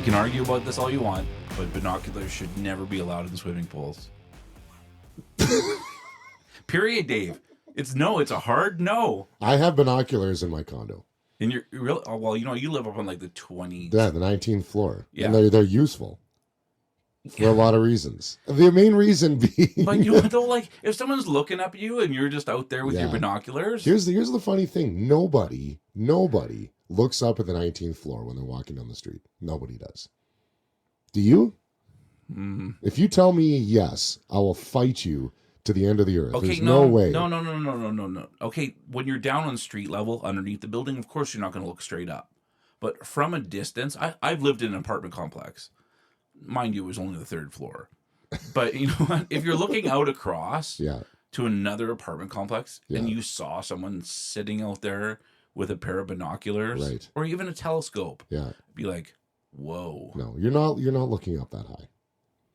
can argue about this all you want, but binoculars should never be allowed in swimming pools. Period, Dave. It's a hard no. I have binoculars in my condo. And you're really, well, you live up on like the 20th. Yeah, the 19th floor. Yeah. And they're useful for a lot of reasons. The main reason being... But like, if someone's looking up at you and you're just out there with your binoculars... Here's the funny thing. Nobody looks up at the 19th floor when they're walking down the street. Nobody does. Do you? Mm-hmm. If you tell me yes, I will fight you to the end of the earth. Okay, There's no way. No. Okay, when you're down on street level underneath the building, of course you're not going to look straight up. But from a distance, I've lived in an apartment complex. Mind you, it was only the third floor. But you know what? If you're looking out across to another apartment complex and you saw someone sitting out there with a pair of binoculars or even a telescope, be like, whoa. No, you're not looking up that high.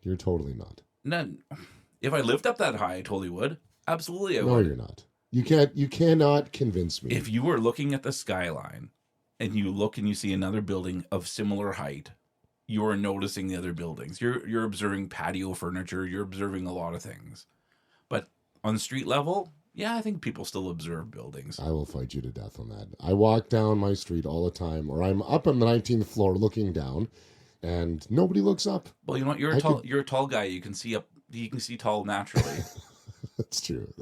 You're totally not. None. If I lived up that high, I totally would. Absolutely, I would. No, you're not. You cannot convince me. If you were looking at the skyline and you look and you see another building of similar height, you're noticing the other buildings. You're observing patio furniture. You're observing a lot of things. But on street level, I think people still observe buildings. I will fight you to death on that. I walk down my street all the time, or I'm up on the 19th floor looking down, and nobody looks up. Well, you know what? You're a tall guy. You can see up. You can see tall naturally. That's true.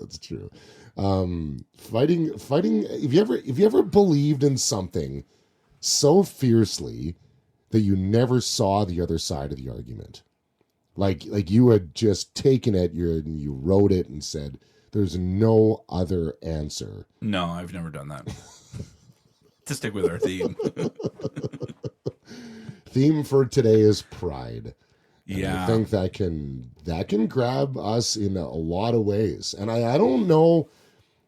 Fighting. Have you ever believed in something so fiercely that you never saw the other side of the argument? Like you had just taken it, you wrote it and said, "There's no other answer." No, I've never done that. To stick with our theme. Theme for today is pride. And I think that can grab us in a lot of ways. And I don't know,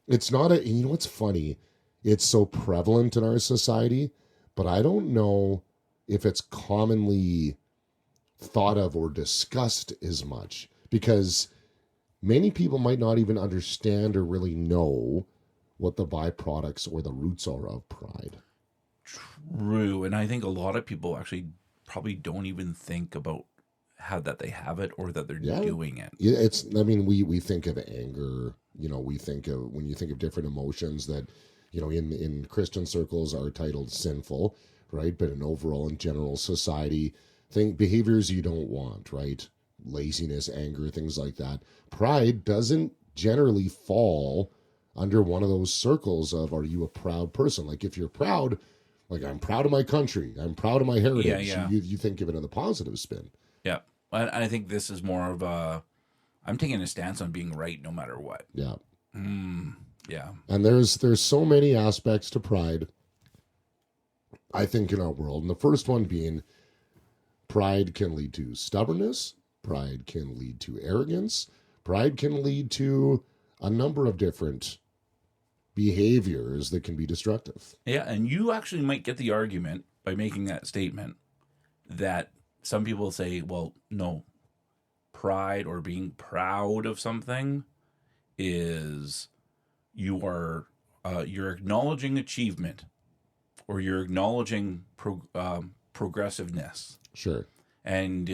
it's not what's funny? It's so prevalent in our society, but I don't know if it's commonly thought of or discussed as much, because many people might not even understand or really know what the byproducts or the roots are of pride. True. And I think a lot of people actually probably don't even think about how that they have it or that they're doing it. We think of anger, we think of, when you think of different emotions that, in Christian circles are titled sinful, right? But in general society, think behaviors you don't want, right? Laziness, anger, things like that. Pride doesn't generally fall under one of those circles of, are you a proud person? Like if you're proud, like I'm proud of my country, I'm proud of my heritage, you think of it in the positive spin. Yeah. I think this is more of I'm taking a stance on being right no matter what. Yeah. Yeah. And there's so many aspects to pride, I think, in our world. And the first one being pride can lead to stubbornness. Pride can lead to arrogance. Pride can lead to a number of different behaviors that can be destructive. Yeah, and you actually might get the argument by making that statement that some people say, well, no, pride or being proud of something is you're acknowledging achievement or you're acknowledging progressiveness. Sure. And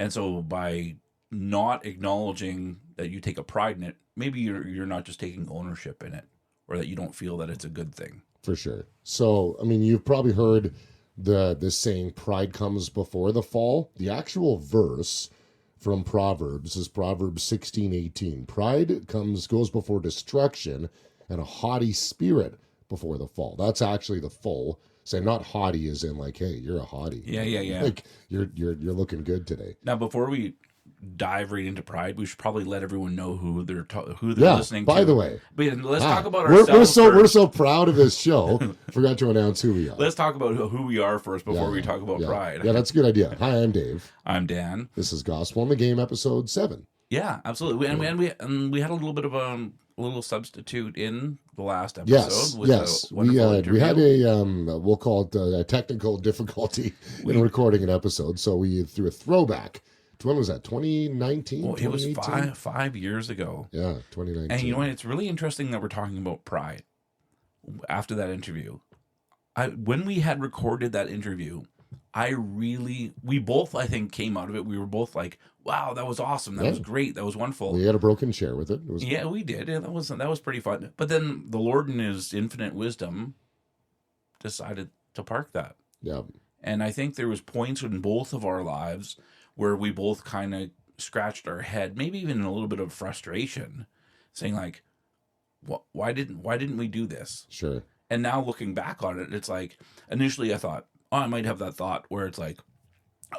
so by not acknowledging that you take a pride in it, maybe you're not just taking ownership in it, or that you don't feel that it's a good thing. For sure. So, you've probably heard the saying, pride comes before the fall. The actual verse from Proverbs is Proverbs 16:18. Pride goes before destruction, and a haughty spirit before the fall. That's actually the full. Say, not haughty as in like, hey, you're a haughty. Yeah. Like you're looking good today. Now, before we dive right into pride, we should probably let everyone know who they're listening to. By the way, but let's talk about ourselves. We're so proud of this show. Forgot to announce who we are. Let's talk about who we are first before we talk about pride. Yeah, that's a good idea. Hi, I'm Dave. I'm Dan. This is Gospel in the Game, episode 7. Yeah, absolutely. And we had a little bit of a little substitute in the last episode. Yes. We had we'll call it a technical difficulty in recording an episode, so we threw a throwback. When was that? 2019? Well, it was five years ago. Yeah, 2019. And you know what? It's really interesting that we're talking about pride after that interview. When we had recorded that interview, we both, I think, came out of it. We were both like, wow, that was awesome. That Yeah. was great. That was wonderful. We had a broken chair with it. It was Yeah, we did. Yeah, that was pretty fun. But then the Lord, in His infinite wisdom, decided to park that. yeah, And I think there was points in both of our lives where we both kind of scratched our head, maybe even a little bit of frustration, saying like, why didn't we do this? sure. And now looking back on it, it's like, initially I thought, oh, I might have that thought where it's like,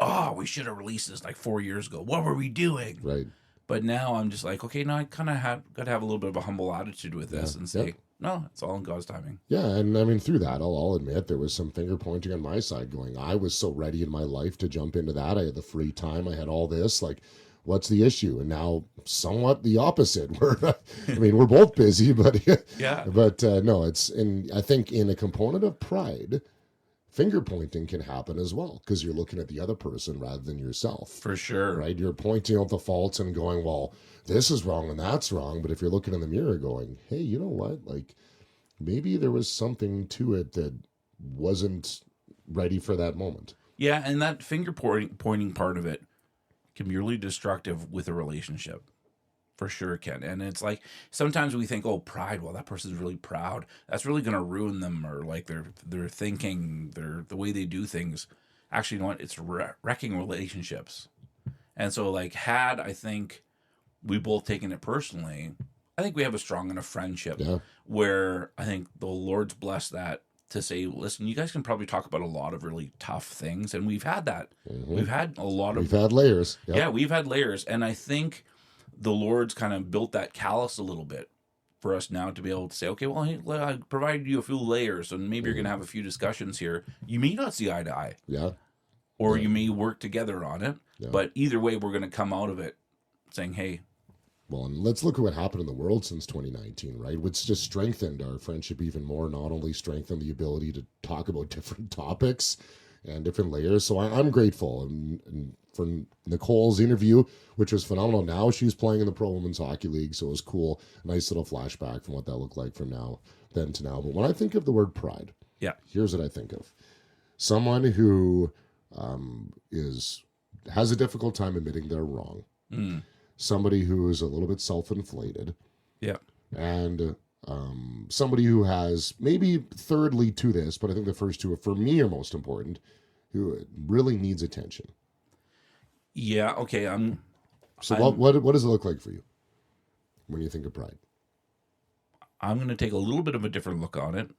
oh, we should have released this like 4 years ago. What were we doing? Right. But now I'm just like, okay, now I kind of got to have a little bit of a humble attitude with this and say, no, it's all in God's timing. Yeah, and I mean, through that, I'll admit there was some finger pointing on my side going, I was so ready in my life to jump into that. I had the free time. I had all this. Like, what's the issue? And now somewhat the opposite. We're both busy, but Yeah. But no, and I think in a component of pride, finger pointing can happen as well because you're looking at the other person rather than yourself. For sure. Right? You're pointing out the faults and going, well, this is wrong and that's wrong. But if you're looking in the mirror going, hey, you know what? Like, maybe there was something to it that wasn't ready for that moment. Yeah, and that finger pointing part of it can be really destructive with a relationship. For sure it can. And it's like, sometimes we think, oh, pride, well, that person's really proud. That's really going to ruin them, or like their thinking, the way they do things. Actually, you know what? It's wrecking relationships. And so, like, had I think we both taken it personally, I think we have a strong enough friendship where I think the Lord's blessed that to say, listen, you guys can probably talk about a lot of really tough things. And we've had that. Mm-hmm. We've had a lot of... We've had layers. Yep. Yeah, we've had layers. And I think the Lord's kind of built that callus a little bit for us now to be able to say, okay, well, hey, I provided you a few layers, and maybe you're going to have a few discussions here. You may not see eye to eye. Yeah. Or you may work together on it. Yeah. But either way, we're going to come out of it saying, hey... Well, and let's look at what happened in the world since 2019, right? Which just strengthened our friendship even more, not only strengthened the ability to talk about different topics and different layers. So I'm grateful. And for Nicole's interview, which was phenomenal. Now she's playing in the Pro Women's Hockey League, so it was cool. Nice little flashback from what that looked like from then to now. But when I think of the word pride, here's what I think of. Someone who has a difficult time admitting they're wrong. Mm. Somebody who is a little bit self-inflated. Yeah. And somebody who has, maybe thirdly to this, but I think the first two for me are most important, who really needs attention. Yeah, okay. What does it look like for you when you think of pride? I'm going to take a little bit of a different look on it.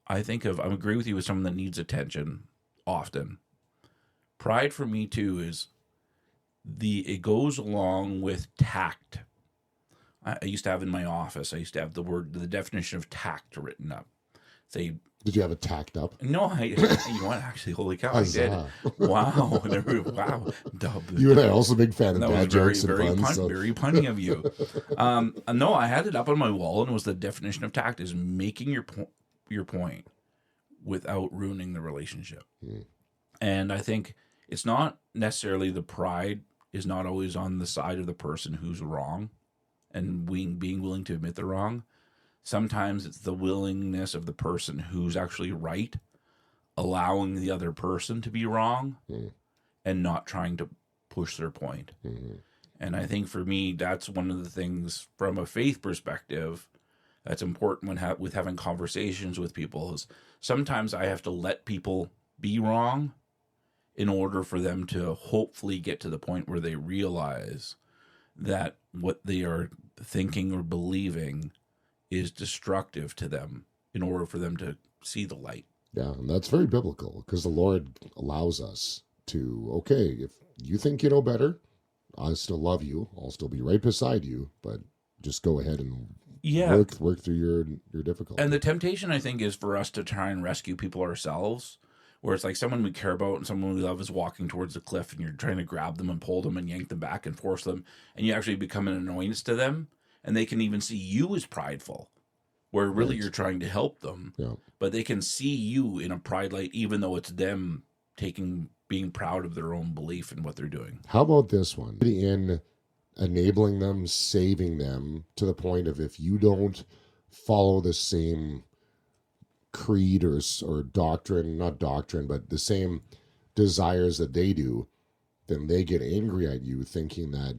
I agree with you with someone that needs attention often. Pride for me too is it goes along with tact. I used to have in my office, the definition of tact written up. Did you have it tacked up? No, you know what? Actually, holy cow, I did. Wow. Wow. You and I are also a big fan of dad jokes and puns. Very punny of you. No, I had it up on my wall, and it was the definition of tact is making your point without ruining the relationship. Hmm. And I think it's not necessarily the pride is not always on the side of the person who's wrong and being willing to admit they're wrong. Sometimes it's the willingness of the person who's actually right, allowing the other person to be wrong and not trying to push their point. Mm-hmm. And I think for me, that's one of the things from a faith perspective that's important with having conversations with people is sometimes I have to let people be wrong in order for them to hopefully get to the point where they realize that what they are thinking or believing is destructive to them in order for them to see the light. Yeah, and that's very biblical because the Lord allows us to, okay, if you think you know better, I still love you. I'll still be right beside you, but just go ahead and work through your difficulty. And the temptation, I think, is for us to try and rescue people ourselves, where it's like someone we care about and someone we love is walking towards the cliff and you're trying to grab them and pull them and yank them back and force them, and you actually become an annoyance to them, and they can even see you as prideful, where really you're trying to help them, but they can see you in a pride light, even though it's them being proud of their own belief in what they're doing. How about this one? In enabling them, saving them to the point of if you don't follow the same creed or doctrine, not doctrine, but the same desires that they do, then they get angry at you thinking that,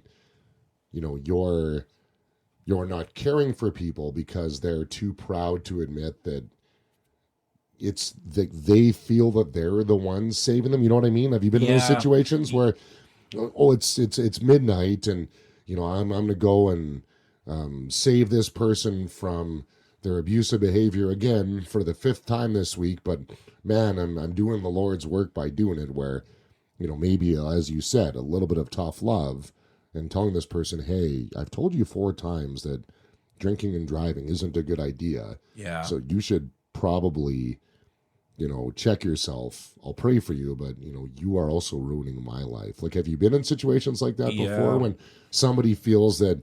you're not caring for people because they're too proud to admit that it's that they feel that they're the ones saving them. You know what I mean? Have you been in those Yeah. situations where, oh, it's midnight, and I'm gonna go and save this person from their abusive behavior again for the fifth time this week, but man, I'm doing the Lord's work by doing it. Where maybe, as you said, a little bit of tough love and telling this person, hey, I've told you 4 times that drinking and driving isn't a good idea. Yeah. So you should probably, check yourself. I'll pray for you, but, you are also ruining my life. Like, have you been in situations like that before, when somebody feels that,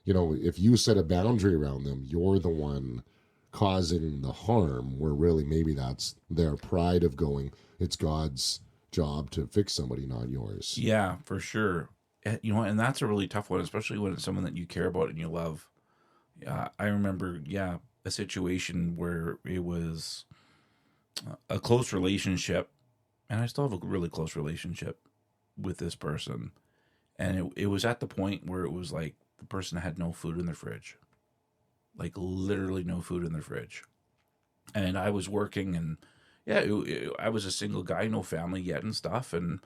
if you set a boundary around them, you're the one causing the harm, where really maybe that's their pride of going, it's God's job to fix somebody, not yours. Yeah, for sure. And that's a really tough one, especially when it's someone that you care about and you love. I remember, a situation where it was a close relationship, and I still have a really close relationship with this person. And it was at the point where it was like the person had no food in their fridge, like literally no food in their fridge. And I was working, and I was a single guy, no family yet and stuff. And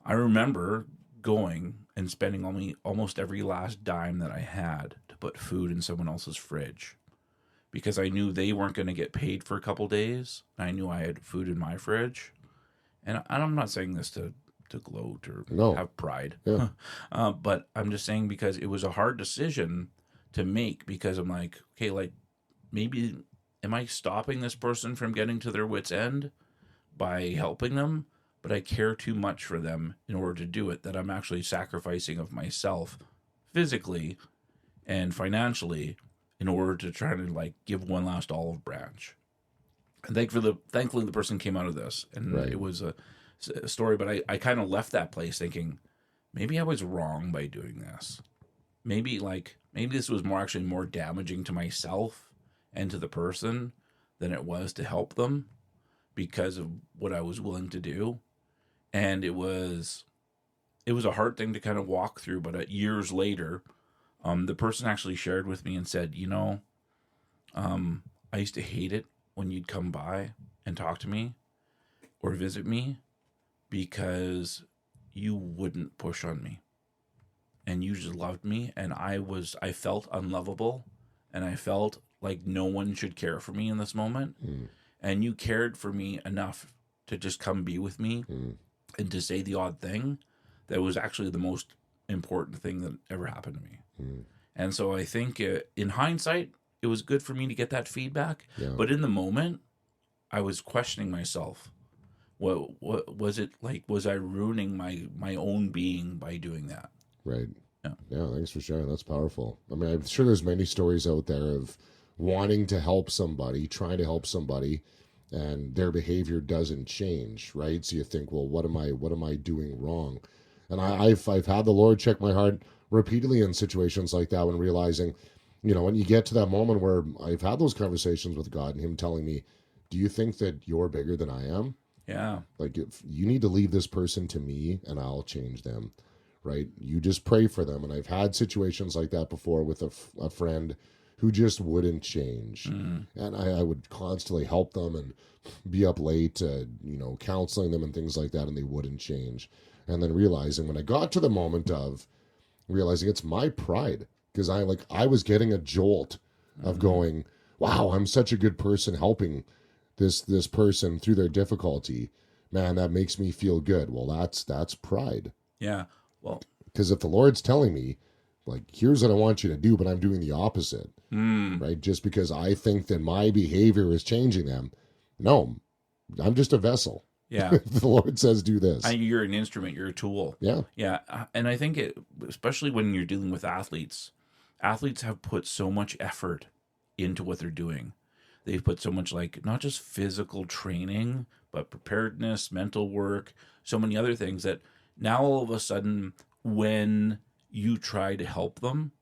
I remember going and spending almost every last dime that I had to put food in someone else's fridge, because I knew they weren't going to get paid for a couple days. I knew I had food in my fridge. And I'm not saying this to gloat or have pride. Yeah. But I'm just saying, because it was a hard decision to make, because I'm like, okay, like, maybe, am I stopping this person from getting to their wit's end by helping them? But I care too much for them in order to do it, that I'm actually sacrificing of myself physically and financially in order to try to, like, give one last olive branch. And thankfully the person came out of this, and Right. it was a story, but I kind of left that place thinking, maybe I was wrong by doing this. Maybe this was actually more damaging to myself and to the person than it was to help them, because of what I was willing to do. And it was a hard thing to kind of walk through, but years later, the person actually shared with me and said, I used to hate it when you'd come by and talk to me or visit me, because you wouldn't push on me, and you just loved me, and I felt unlovable, and I felt like no one should care for me in this moment. And you cared for me enough to just come be with me and to say the odd thing that was actually the most important thing that ever happened to me. And so I think, in hindsight, it was good for me to get that feedback. Yeah. But in the moment, I was questioning myself. What was it like? Was I ruining my own being by doing that? Right. Yeah. Yeah, thanks for sharing. That's powerful. I mean, I'm sure there's many stories out there of wanting to help somebody, trying to help somebody, and their behavior doesn't change, right? So you think, well, what am I doing wrong? And I've had the Lord check my heart repeatedly in situations like that, when realizing, when you get to that moment where I've had those conversations with God and Him telling me, do you think that you're bigger than I am? Yeah. Like, if you need to leave this person to me and I'll change them, right? You just pray for them. And I've had situations like that before with a friend who just wouldn't change. And I would constantly help them and be up late, counseling them and things like that, and they wouldn't change. And then realizing, when I got to the moment of realizing it's my pride, because I was getting a jolt of going, wow, I'm such a good person helping this person through their difficulty. Man, that makes me feel good. Well, that's pride. Yeah. Well, Because if the Lord's telling me, like, here's what I want you to do, but I'm doing the opposite, right? Just because I think that my behavior is changing them. No, I'm just a vessel. yeah. The Lord says, do this. You're an instrument. You're a tool. Yeah. Yeah. And I think especially when you're dealing with athletes have put so much effort into what they're doing. They've put so much, like, not just physical training, but preparedness, mental work, so many other things, that now all of a sudden, when you try to help them,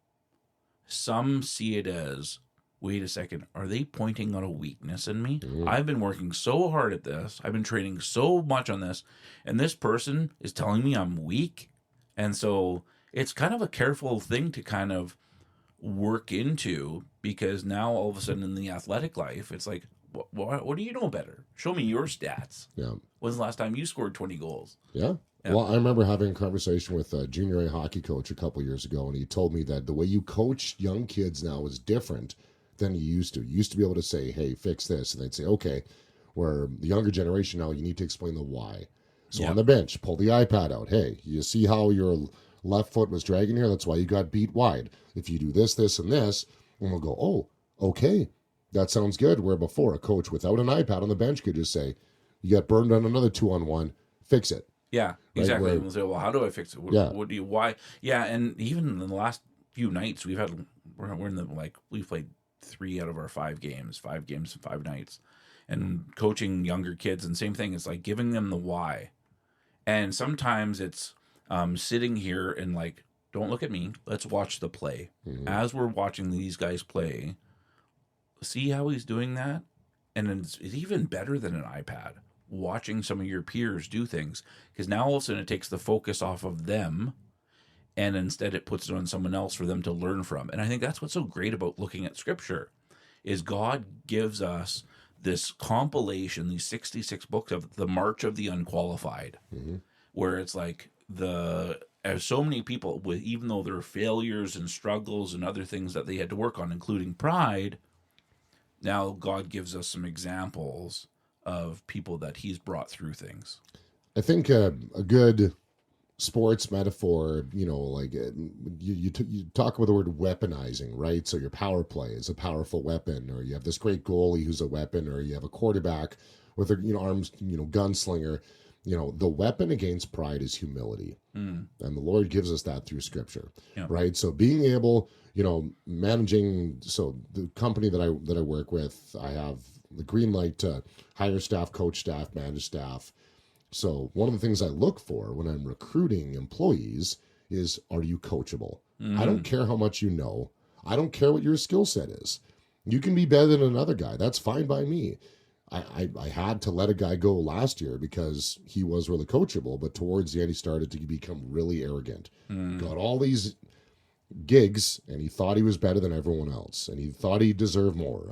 some see it as wait a second, are they pointing out a weakness in me? Mm-hmm. I've been working so hard at this. I've been training so much on this, and this person is telling me I'm weak. And so it's kind of a careful thing to kind of work into, because now all of a sudden in the athletic life, it's like, what do you know better? Show me your stats. Yeah. When's the last time you scored 20 goals? Yeah. Yeah. Well, I remember having a conversation with a junior A hockey coach a couple years ago, and he told me that the way you coach young kids now is different than you used to. You used to be able to say, hey, fix this. And they'd say, okay. Where the younger generation now, you need to explain the why. So on the bench, pull the iPad out. Hey, you see how your left foot was dragging here? That's why you got beat wide. If you do this, this, and this, and we'll go, oh, okay. That sounds good. Where before, a coach without an iPad on the bench could just say, you got burned on another 2-on-1, fix it. Yeah, exactly. Right, And we'll say, well, how do I fix it? What do you, why? Yeah, and even in the last few nights, we're in the, like, we've played 3 out of our 5 games in 5 nights. And coaching younger kids, and same thing, it's like giving them the why. And sometimes it's sitting here and like, don't look at me, let's watch the play. Mm-hmm. As we're watching these guys play, see how he's doing that? And it's even better than an iPad, watching some of your peers do things, because now all of a sudden it takes the focus off of them, and instead it puts it on someone else for them to learn from. And I think that's what's so great about looking at Scripture, is God gives us this compilation, these 66 books of the March of the Unqualified, mm-hmm. where it's like as so many people, with even though there are failures and struggles and other things that they had to work on, including pride, now God gives us some examples of people that he's brought through things. I think a good sports metaphor, like you talk about the word weaponizing, right? So your power play is a powerful weapon, or you have this great goalie who's a weapon, or you have a quarterback with a arms, gunslinger. The weapon against pride is humility, and the Lord gives us that through Scripture, right? So being able, managing. So the company that I work with, I have the green light to hire staff, coach staff, manage staff. So one of the things I look for when I'm recruiting employees is, are you coachable? I don't care how much you know. I don't care what your skill set is. You can be better than another guy. That's fine by me. I had to let a guy go last year because he was really coachable, but towards the end he started to become really arrogant. Got all these gigs, and he thought he was better than everyone else, and he thought he deserved more.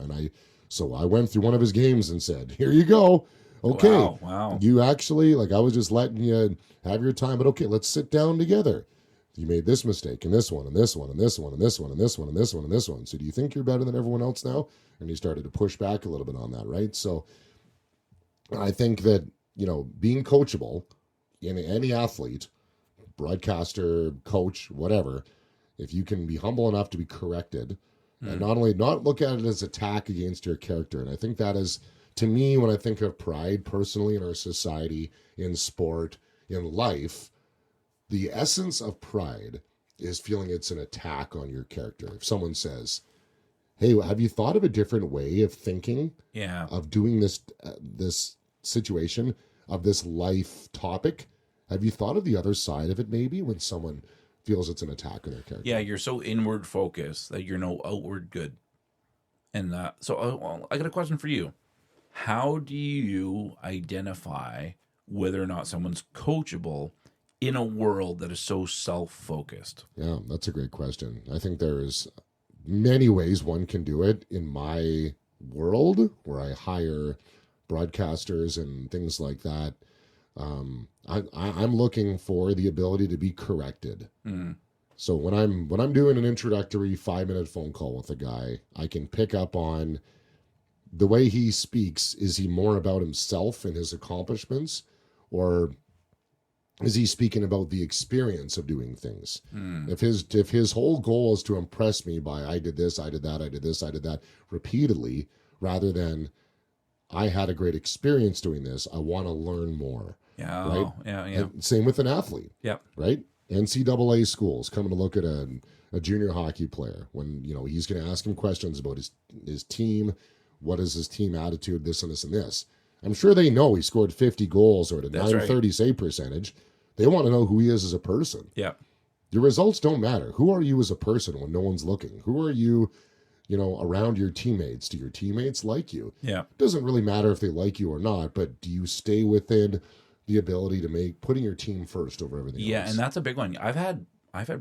So I went through one of his games and said, here you go. Okay, wow. You actually, I was just letting you have your time, but okay, let's sit down together. You made this mistake, and this one, and this one, and this one, and this one, and this one, and this one, and this one. So do you think you're better than everyone else now? And he started to push back a little bit on that, right? So I think that, being coachable in any athlete, broadcaster, coach, whatever, if you can be humble enough to be corrected, and not look at it as attack against your character. And I think that is, to me, when I think of pride personally in our society, in sport, in life, the essence of pride is feeling it's an attack on your character. If someone says, hey, have you thought of a different way of thinking, of doing this situation, of this life topic? Have you thought of the other side of it maybe, when someone feels it's an attack on their character? Yeah, you're so inward focused that you're no outward good. And so I got a question for you. How do you identify whether or not someone's coachable in a world that is so self-focused? Yeah, that's a great question. I think there's many ways one can do it. In my world, where I hire broadcasters and things like that, I'm looking for the ability to be corrected. So when I'm doing an introductory 5-minute phone call with a guy, I can pick up on the way he speaks. Is he more about himself and his accomplishments, or is he speaking about the experience of doing things? If his whole goal is to impress me by, I did this, I did that, I did this, I did that repeatedly, rather than I had a great experience doing this, I want to learn more. Yeah, right? Yeah. And same with an athlete. Yep. Right? NCAA schools coming to look at a junior hockey player, when he's going to ask him questions about his team. What is his team attitude? This and this and this. I'm sure they know he scored 50 goals or at a 930 save percentage. They want to know who he is as a person. Yeah. Your results don't matter. Who are you as a person when no one's looking? Who are you around your teammates? Do your teammates like you? Yeah. It doesn't really matter if they like you or not, but do you stay within the ability to putting your team first over everything else? Yeah, and that's a big one. I've had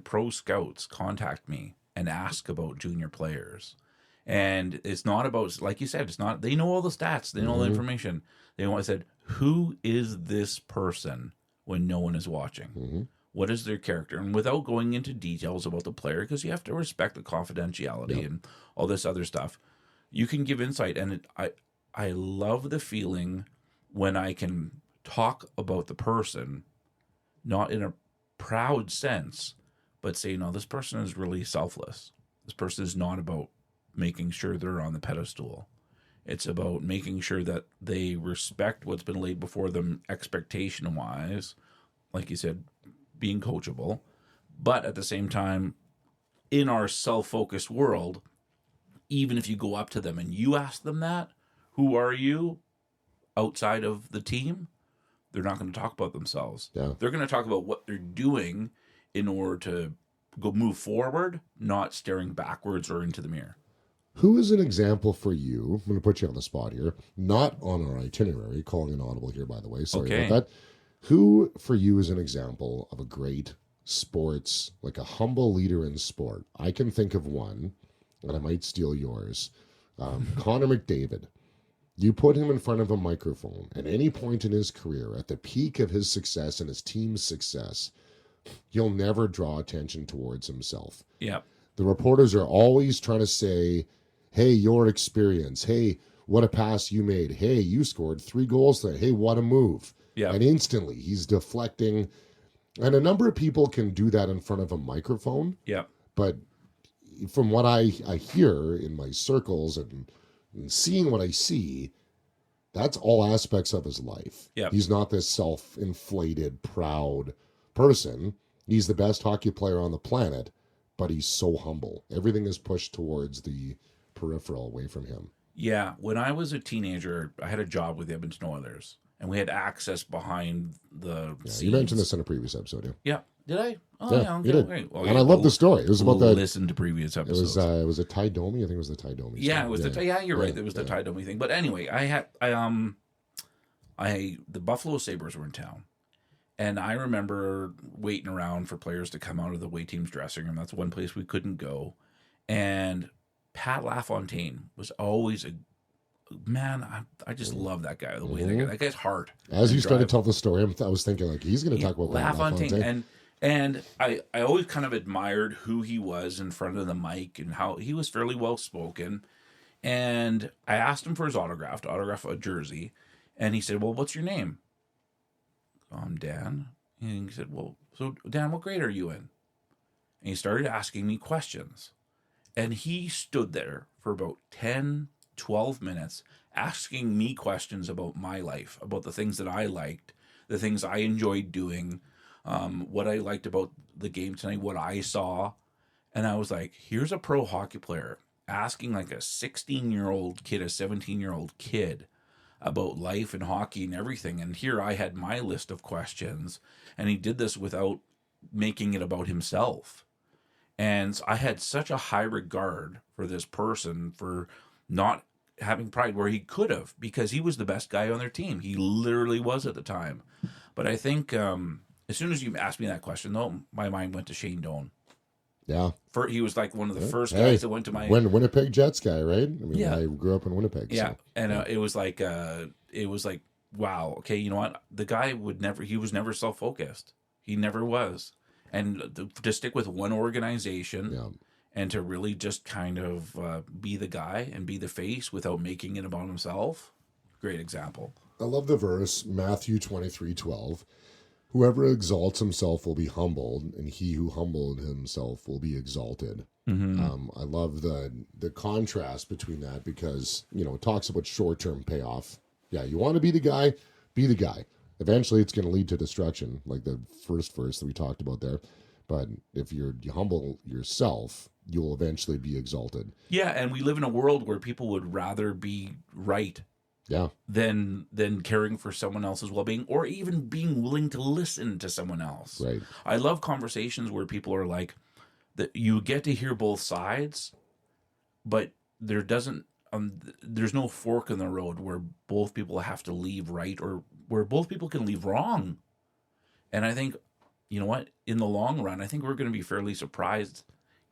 pro scouts contact me and ask about junior players. And it's not about, like you said, it's not, they know all the stats, they know all the information. They want said, who is this person when no one is watching? What is their character? And without going into details about the player, because you have to respect the confidentiality and all this other stuff, you can give insight. And I love the feeling when I can talk about the person, not in a proud sense, but say, no, this person is really selfless. This person is not about making sure they're on the pedestal. It's about making sure that they respect what's been laid before them expectation-wise, like you said, being coachable. But at the same time, in our self-focused world, even if you go up to them and you ask them that, who are you outside of the team? They're not going to talk about themselves. Yeah. They're going to talk about what they're doing in order to go move forward, not staring backwards or into the mirror. Who is an example for you? I'm going to put you on the spot here. Not on our itinerary, calling an audible here, by the way. Sorry about that. Who for you is an example of a great sports, like a humble leader in sport? I can think of one, and I might steal yours. Connor McDavid. You put him in front of a microphone at any point in his career, at the peak of his success and his team's success, he'll never draw attention towards himself. Yeah. The reporters are always trying to say, hey, your experience. Hey, what a pass you made. Hey, you scored 3 goals today. Hey, what a move. Yeah. And instantly he's deflecting. And a number of people can do that in front of a microphone. Yeah. But from what I hear in my circles and seeing what I see, that's all aspects of his life. Yeah. He's not this self-inflated, proud person. He's the best hockey player on the planet, but he's so humble. Everything is pushed towards the peripheral away from him. Yeah. When I was a teenager, I had a job with the Edmonton Oilers, and we had access behind the scenes. You mentioned this in a previous episode, yeah. Yeah. Did I? Oh, yeah, okay. you did. Great. Well, and I love the story. It was about that. Listen to previous episodes. It was a Ty Domi. I think it was the Ty Domi. Yeah, story. it was you're right. It was the Ty Domi thing. But anyway, the Buffalo Sabres were in town. And I remember waiting around for players to come out of the away team's dressing room. That's one place we couldn't go. And Pat LaFontaine was always I just love that guy. The way that guy's heart. As you started to tell the story, I was thinking like he's going to talk about Pat LaFontaine. And I always kind of admired who he was in front of the mic and how he was fairly well spoken. And I asked him for his autograph a jersey, and he said, "Well, what's your name?" I'm Dan. And he said, "Well, so Dan, what grade are you in?" And he started asking me questions. And he stood there for about 10, 12 minutes asking me questions about my life, about the things that I liked, the things I enjoyed doing, what I liked about the game tonight, what I saw. And I was like, here's a pro hockey player asking like a 16-year-old kid, a 17-year-old kid about life and hockey and everything. And here I had my list of questions, and he did this without making it about himself. And I had such a high regard for this person for not having pride where he could have, because he was the best guy on their team. He literally was at the time. But I think as soon as you asked me that question, though, my mind went to Shane Doan. Yeah. He was like one of the first guys that went to my... Winnipeg Jets guy, right? I mean, I grew up in Winnipeg. Yeah, so. And it was like, wow, okay, you know what? The guy he was never self-focused. He never was. And to stick with one organization and to really just kind of be the guy and be the face without making it about himself, great example. I love the verse, Matthew 23:12. Whoever exalts himself will be humbled, and he who humbled himself will be exalted. Mm-hmm. I love the contrast between that because, it talks about short-term payoff. Yeah, you want to be the guy, be the guy. Eventually, it's going to lead to destruction, like the first verse that we talked about there. But if you humble yourself, you'll eventually be exalted. Yeah, and we live in a world where people would rather be right than caring for someone else's well-being, or even being willing to listen to someone else. Right. I love conversations where people are like, that you get to hear both sides, but there doesn't there's no fork in the road where both people have to leave right or where both people can leave wrong. And I think, you know what, in the long run, I think we're going to be fairly surprised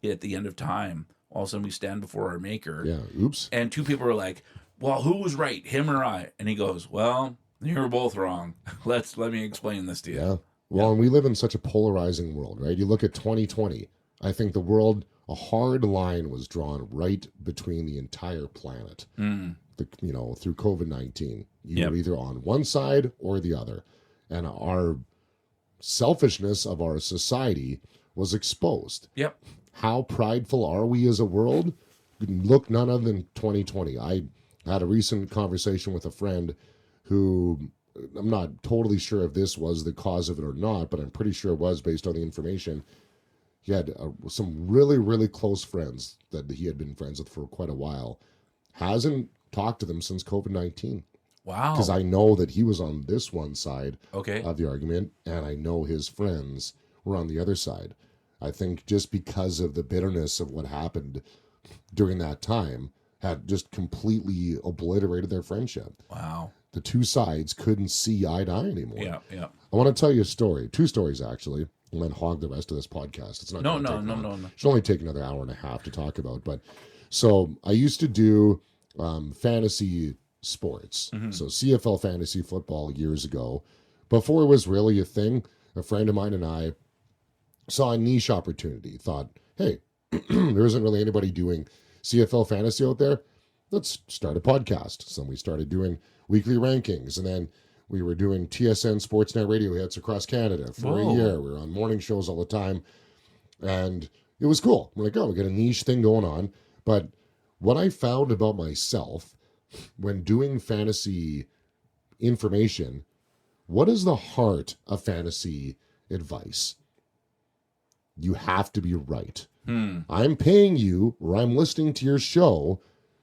at the end of time. All of a sudden we stand before our maker. Yeah. Oops. And two people are like, well, who was right, him or I? And he goes, well, you were both wrong. Let me explain this to you. Yeah. Well, and we live in such a polarizing world, right? You look at 2020. I think the world, a hard line was drawn right between the entire planet. Through COVID-19, you were either on one side or the other, and our selfishness of our society was exposed. Yep. How prideful are we as a world? Look, none other than 2020. I had a recent conversation with a friend who, I'm not totally sure if this was the cause of it or not, but I'm pretty sure it was based on the information. He had some really, really close friends that he had been friends with for quite a while. Hasn't talked to them since COVID-19. Wow. Because I know that he was on this one side Okay. of the argument, and I know his friends were on the other side. I think just because of the bitterness of what happened during that time had just completely obliterated their friendship. Wow. The two sides couldn't see eye to eye anymore. Yeah, yeah. I want to tell you a story, two stories actually, and then hog the rest of this podcast. It's not No. It should only take another hour and a half to talk about. But so I used to do fantasy sports, so CFL fantasy football years ago, before it was really a thing. A friend of mine and I saw a niche opportunity. Thought, hey, there isn't really anybody doing CFL fantasy out there. Let's start a podcast. So we started doing weekly rankings, and then we were doing TSN Sportsnet radio hits across Canada for a year. We were on morning shows all the time, and it was cool. We're like, oh, we got a niche thing going on. But what I found about myself when doing fantasy information, what is the heart of fantasy advice? You have to be right. I'm paying you, or I'm listening to your show,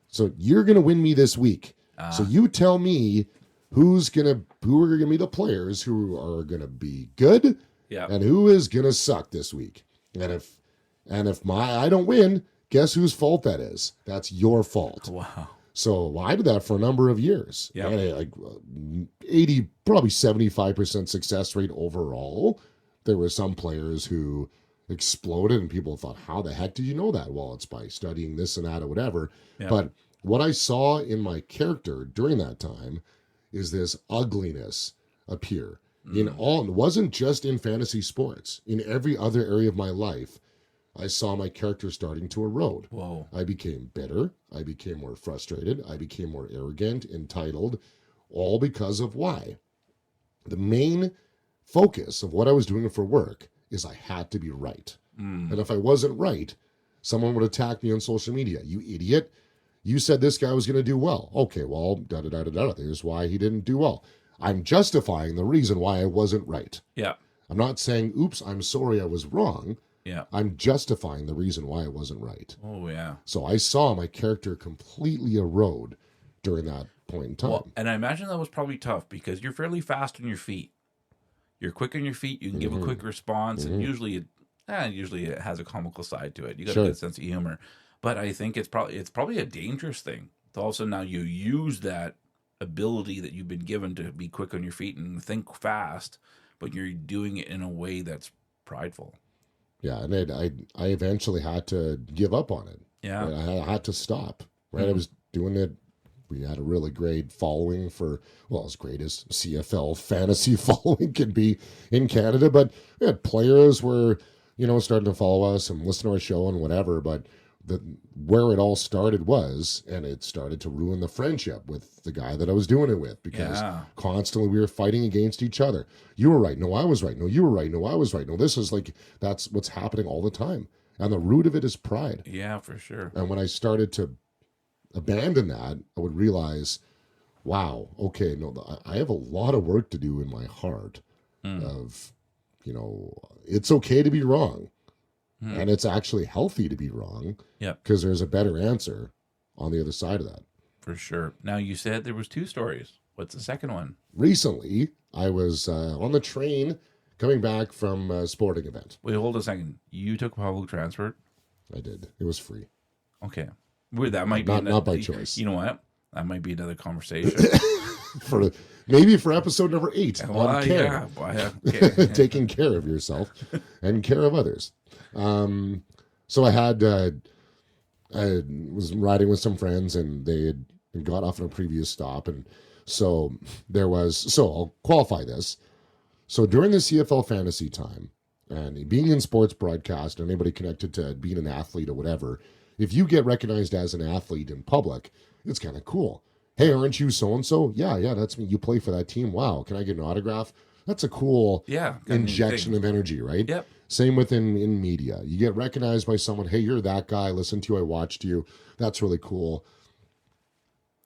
so you're going to win me this week. So you tell me who are going to be the players who are going to be good, and who is going to suck this week. And if I don't win, guess whose fault that is? That's your fault. Wow. So I did that for a number of years. Yeah. Like 80, probably 75% success rate overall. There were some players who exploded and people thought, how the heck did you know that? Well, it's by studying this and that or whatever. Yeah. But what I saw in my character during that time is this ugliness appear. It wasn't just in fantasy sports. In every other area of my life, I saw my character starting to erode. Whoa. I became bitter. I became more frustrated. I became more arrogant, entitled, all because of why? The main focus of what I was doing for work is I had to be right. And if I wasn't right, someone would attack me on social media. You idiot. You said this guy was going to do well. Okay, well, da-da-da-da-da. Here's why he didn't do well. I'm justifying the reason why I wasn't right. Yeah. I'm not saying, oops, I'm sorry I was wrong. Yeah. I'm justifying the reason why I wasn't right. Oh, yeah. So I saw my character completely erode during that point in time. Well, and I imagine that was probably tough because you're fairly fast on your feet. You're quick on your feet. You can give a quick response, and usually it has a comical side to it. You got a good sense of humor. But I think it's probably a dangerous thing. All of a sudden now you use that ability that you've been given to be quick on your feet and think fast, but you're doing it in a way that's prideful. Yeah, and I eventually had to give up on it. Yeah. Right? I had to stop. Right, I was doing it. We had a really great following as great as CFL fantasy following can be in Canada, but we had players were, starting to follow us and listen to our show and whatever, but where it all started and it started to ruin the friendship with the guy that I was doing it with, because constantly we were fighting against each other. You were right. No, I was right. No, you were right. No, I was right. No, this is that's what's happening all the time. And the root of it is pride. Yeah, for sure. And when I started to abandon that, I would realize, wow, okay, no, I have a lot of work to do in my heart of, it's okay to be wrong. And it's actually healthy to be wrong. Yeah. Because there's a better answer on the other side of that. For sure. Now, you said there was 2 stories. What's the second one? Recently, I was on the train coming back from a sporting event. Wait, hold a second. You took public transport? I did. It was free. Okay. That might be not by choice. You know what? That might be another conversation. Maybe for episode number 8 on care. Okay. Taking care of yourself and care of others. So I was riding with some friends, and they had got off at a previous stop, and so I'll qualify this. So during the CFL fantasy time, and being in sports broadcast, anybody connected to being an athlete or whatever, if you get recognized as an athlete in public, it's kind of cool. Hey, aren't you so-and-so? Yeah, that's me. You play for that team. Wow, can I get an autograph? That's a cool injection of energy, right? Yep. Same in media. You get recognized by someone, hey, you're that guy, listen to you, I watched you. That's really cool.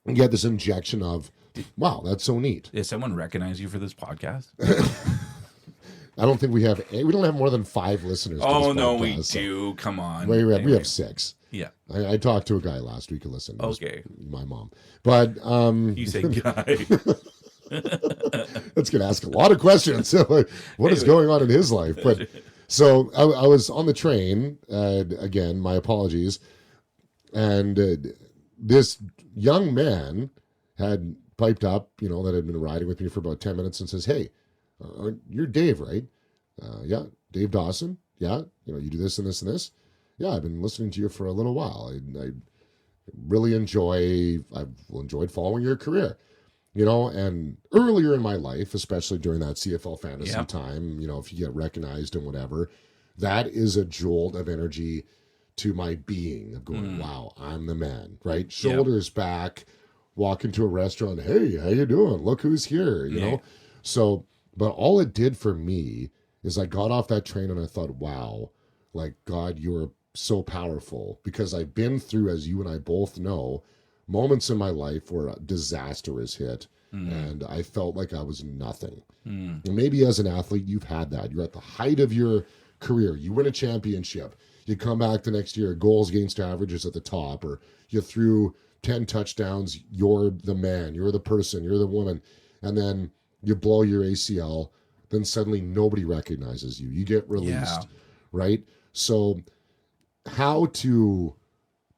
You get this injection of, wow, that's so neat. Did someone recognize you for this podcast? I don't think we don't have more than 5 listeners. Oh, no, we do. Come on. We have 6. Yeah. I talked to a guy last week who listened. Okay. My mom. But you say guy. That's going to ask a lot of questions. What is going on in his life? But so I was on the train, again, my apologies. And this young man had piped up, that had been riding with me for about 10 minutes and says, hey, you're Dave, right? Yeah. Dave Dawson. Yeah. You do this and this and this. Yeah. I've been listening to you for a little while. I really I've enjoyed following your career, and earlier in my life, especially during that CFL fantasy time, if you get recognized and whatever, that is a jolt of energy to my being of going, wow, I'm the man, right? Shoulders back, walk into a restaurant. Hey, how you doing? Look who's here, you know? So, but all it did for me is I got off that train and I thought, wow, like, God, you're so powerful, because I've been through, as you and I both know, moments in my life where disaster has hit and I felt like I was nothing. And maybe as an athlete, you've had that. You're at the height of your career. You win a championship. You come back the next year, goals against average is at the top, or you threw 10 touchdowns. You're the man. You're the person. You're the woman. And then you blow your ACL. Then suddenly nobody recognizes you. You get released, right? So how to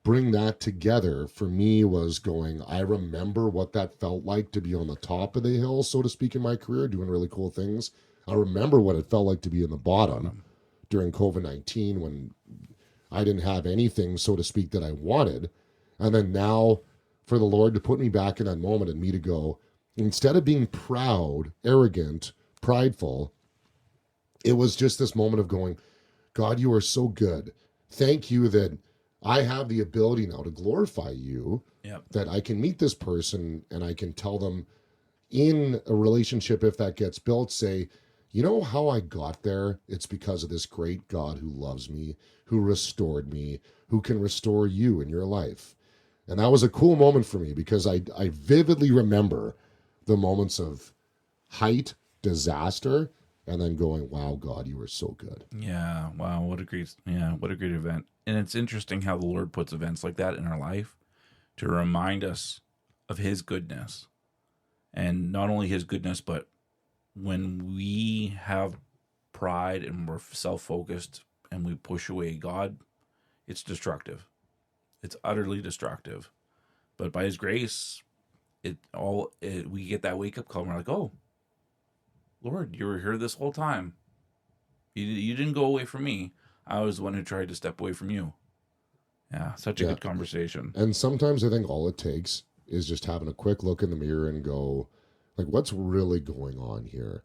bring that together for me was going, I remember what that felt like to be on the top of the hill, so to speak, in my career, doing really cool things. I remember what it felt like to be in the bottom during COVID-19 when I didn't have anything, so to speak, that I wanted. And then now for the Lord to put me back in that moment and me to go, instead of being proud, arrogant, prideful, it was just this moment of going, God, you are so good. Thank you that I have the ability now to glorify you, that I can meet this person and I can tell them in a relationship, if that gets built, say, you know how I got there? It's because of this great God who loves me, who restored me, who can restore you in your life. And that was a cool moment for me, because I vividly remember the moments of height, disaster, and then going, wow, God, you are so good. Yeah. Wow. What a great event. And it's interesting how the Lord puts events like that in our life to remind us of his goodness. And not only his goodness, but when we have pride and we're self-focused and we push away God, it's destructive. It's utterly destructive. But by his grace, we get that wake-up call and we're like, oh, Lord, you were here this whole time. You didn't go away from me. I was the one who tried to step away from you. Yeah, such a good conversation. And sometimes I think all it takes is just having a quick look in the mirror and go, like, what's really going on here,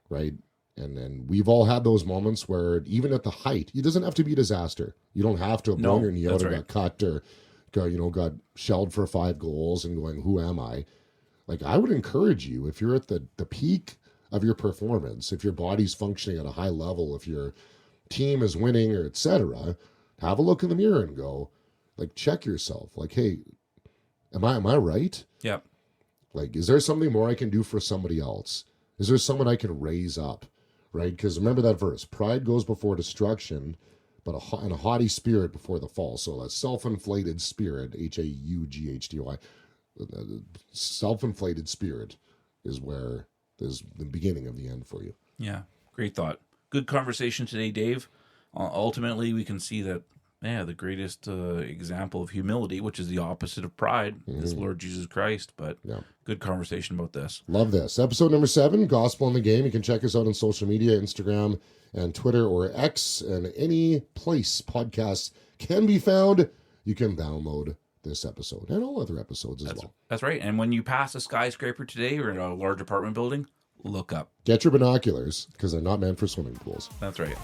right? And then we've all had those moments where even at the height, it doesn't have to be a disaster. You don't have to have blown your knee out or got cut or got shelled for 5 goals and going, who am I? Like, I would encourage you, if you're at the peak of your performance, if your body's functioning at a high level, if your team is winning or etc., have a look in the mirror and go, like, check yourself. Like, hey, am I right? Yep. Like, is there something more I can do for somebody else? Is there someone I can raise up? Right? Because remember that verse, pride goes before destruction, but a haughty spirit before the fall. So a self-inflated spirit, Haughty, self-inflated spirit is where there's the beginning of the end for you. Yeah, great thought. Good conversation today, Dave. Ultimately, we can see that Yeah, the greatest example of humility, which is the opposite of pride, is Lord Jesus Christ. But Yeah. good conversation about this. Love this. Episode number 7, Gospel in the Game. You can check us out on social media, Instagram and Twitter or X, and any place podcasts can be found. You can download this episode and all other episodes as well. That's right. And when you pass a skyscraper today or in a large apartment building, look up. Get your binoculars, because they're not meant for swimming pools. That's right.